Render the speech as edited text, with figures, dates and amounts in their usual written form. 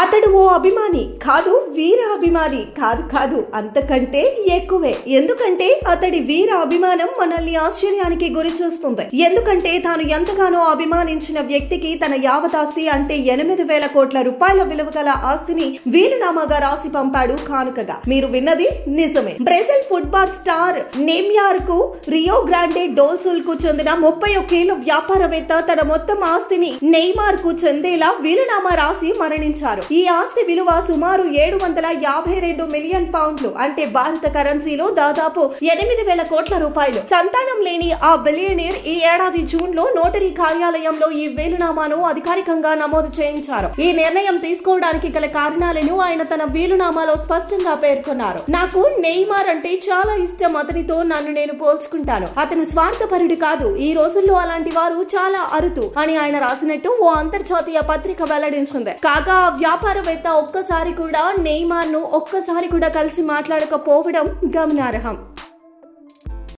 అతడు ఓ అభిమాని కాదు, వీర అభిమాని కాదు అంతకంటే ఎక్కువే. ఎందుకంటే అతడి వీర అభిమానం మనల్ని ఆశ్చర్యానికి గురి చేస్తుంది. ఎందుకంటే తాను ఎంతగానో అభిమానించిన వ్యక్తికి తన యావతాస్తి అంటే 8,000 కోట్ల రూపాయల విలువ గల ఆస్తిని వీలునామాగా రాసి పంపాడు కానుకగా. మీరు విన్నది నిజమే. బ్రెజిల్ ఫుట్బాల్ స్టార్ నెయ్మార్ కు రియో గ్రాండే డోల్ సుల్ కు చెందిన 31 ఏళ్ల వ్యాపారవేత్త తన మొత్తం ఆస్తిని నెయ్మార్ కు చెందేలా వీలునామా రాసి మరణించారు. ఈ ఆస్తి విలువ సుమారు 752 మిలియన్ పౌండ్లు అంటే భారత కరెన్సీలో దాదాపు 8,000 కోట్ల రూపాయలు. సంతానం లేని ఆ బిలియనీర్ ఈ ఏడాది జూన్ లో నోటరీ కార్యాలయంలో ఈ వీలునామాను అధికారికంగా నమోదు చేయించారు. ఈ నిర్ణయం తీసుకోవడానికి గల కారణాలను ఆయన తన వీలునామాలో స్పష్టంగా పేర్కొన్నారు. నాకు నెయ్మార్ అంటే చాలా ఇష్టం. అతనితో నన్ను నేను పోల్చుకుంటాను. అతను స్వార్థపరుడు కాదు. ఈ రోజుల్లో అలాంటి వారు చాలా అరుదు అని ఆయన రాసినట్టు ఓ అంతర్జాతీయ పత్రిక వెల్లడించింది. కాగా వ్యాపారవేత్త ఒక్కసారి కూడా నెయ్మార్ ను కలిసి మాట్లాడకపోవడం గమనార్హం.